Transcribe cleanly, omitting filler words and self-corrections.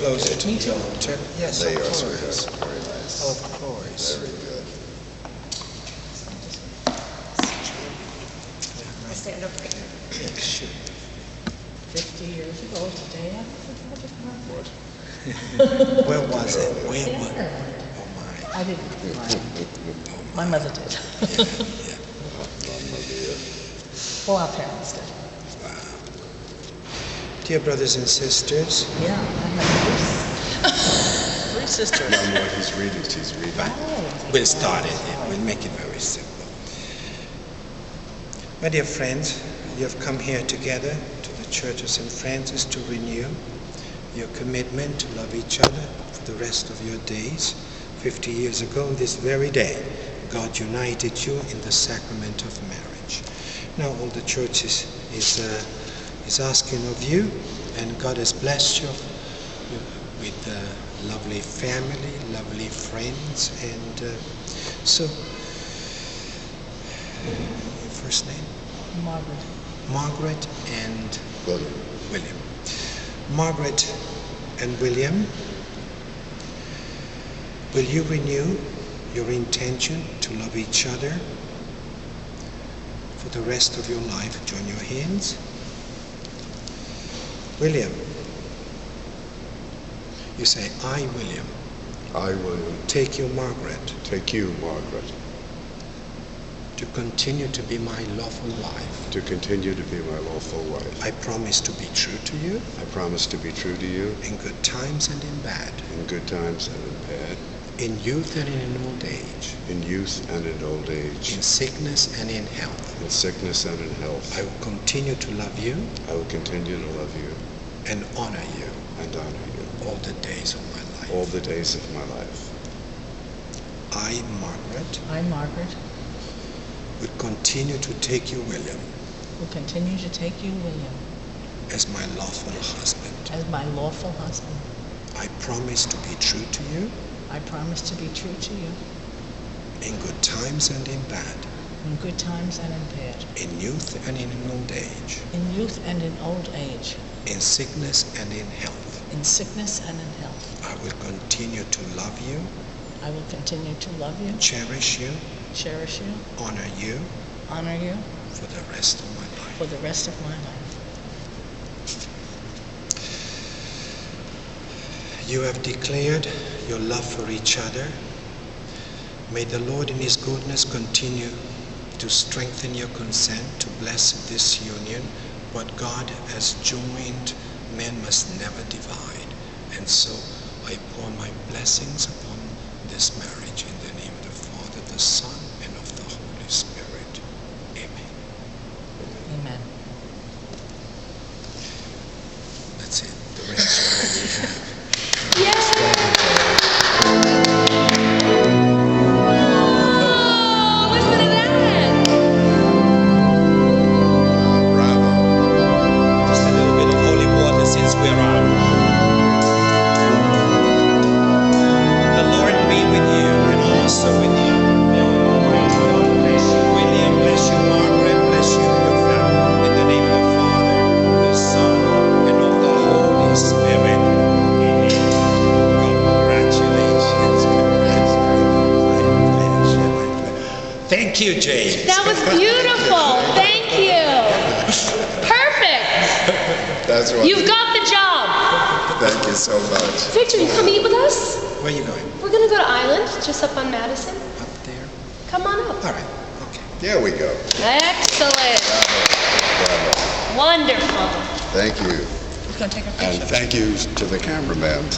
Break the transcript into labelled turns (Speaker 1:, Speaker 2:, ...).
Speaker 1: closer to
Speaker 2: Me
Speaker 1: the
Speaker 2: too.
Speaker 1: altar. Yes,
Speaker 3: There
Speaker 1: of
Speaker 3: you are,
Speaker 1: course.
Speaker 3: sweetheart. Very nice.
Speaker 1: Of course.
Speaker 3: Very good.
Speaker 2: I'll stand up here.
Speaker 1: Yeah, sure.
Speaker 2: 50 years ago today, I forgot it.
Speaker 3: What?
Speaker 1: Where was it? Where was it?
Speaker 2: There.
Speaker 1: Oh,
Speaker 2: I didn't. My mother did.
Speaker 3: Mamma mia.
Speaker 2: Well, our parents did.
Speaker 1: Dear brothers and sisters,
Speaker 2: Yeah, I have three sisters.
Speaker 3: No more, he's reading, she's reading.
Speaker 2: Oh.
Speaker 1: we'll start it. We'll make it very simple. My dear friends, you have come here together to the Church of St. Francis to renew your commitment to love each other for the rest of your days. 50 years ago, this very day, God united you in the sacrament of marriage. Now all the Church is asking of you, and God has blessed you with a lovely family, lovely friends, and so, your first name?
Speaker 2: Margaret.
Speaker 1: Margaret and
Speaker 3: William.
Speaker 1: William. Margaret and William, will you renew your intention to love each other for the rest of your life? Join your hands. William, you say, I, William,
Speaker 3: I, William,
Speaker 1: take you, Margaret,
Speaker 3: take you, Margaret,
Speaker 1: to continue to be my lawful wife.
Speaker 3: to continue to be my lawful wife.
Speaker 1: I promise to be true to you
Speaker 3: I promise to be true to you
Speaker 1: in good times and in bad,
Speaker 3: in good times and in bad,
Speaker 1: in youth and in old age,
Speaker 3: in youth and in old age,
Speaker 1: in sickness and in health.
Speaker 3: in sickness and in health.
Speaker 1: I will continue to love you
Speaker 3: I will continue to love you
Speaker 1: and honor you
Speaker 3: and honor you
Speaker 1: all the days of my life.
Speaker 3: all the days of my life.
Speaker 1: I, Margaret,
Speaker 2: I, Margaret,
Speaker 1: will continue to take you, William,
Speaker 2: will continue to take you, William,
Speaker 1: as my lawful husband.
Speaker 2: as my lawful husband.
Speaker 1: I promise to be true to you
Speaker 2: I promise to be true to you
Speaker 1: in good times and in bad,
Speaker 2: in good times and in bad,
Speaker 1: in youth and in old age,
Speaker 2: in youth and in old age,
Speaker 1: in sickness and in health.
Speaker 2: in sickness and in health.
Speaker 1: I will continue to love you,
Speaker 2: I will continue to love you,
Speaker 1: cherish you,
Speaker 2: cherish you,
Speaker 1: honor you
Speaker 2: honor you
Speaker 1: for the rest of my life.
Speaker 2: for the rest of my life.
Speaker 1: You have declared your love for each other. May the Lord in His goodness continue to strengthen your consent to bless this union. What God has joined, man must never divide. And so I pour my blessings upon this marriage in the name of the Father, the Son, and of the Holy Spirit. Amen.
Speaker 2: Amen.
Speaker 1: That's it. The rest already have.
Speaker 4: Listen to that!
Speaker 3: Bravo.
Speaker 1: Just a little bit of holy water since we're on. The Lord be with you and also with you. May Almighty God bless you. William, bless you. Margaret, bless you and your family. In the name of the Father, the Son, and of the Holy Spirit. Amen. Congratulations. Thank you, James.
Speaker 4: That was beautiful. Thank you. Perfect.
Speaker 3: That's what.
Speaker 4: You've got the job.
Speaker 3: Thank you so much.
Speaker 4: Victor, you come eat with us?
Speaker 1: Where are you going?
Speaker 4: We're going to go to Island, just up on Madison.
Speaker 1: Up there?
Speaker 4: Come on up.
Speaker 1: All right. Okay.
Speaker 3: There we go.
Speaker 4: Excellent.
Speaker 3: Bravo.
Speaker 4: Wonderful.
Speaker 3: Thank you.
Speaker 2: Who's going to take a
Speaker 3: And
Speaker 2: picture?
Speaker 3: thank you to the cameraman.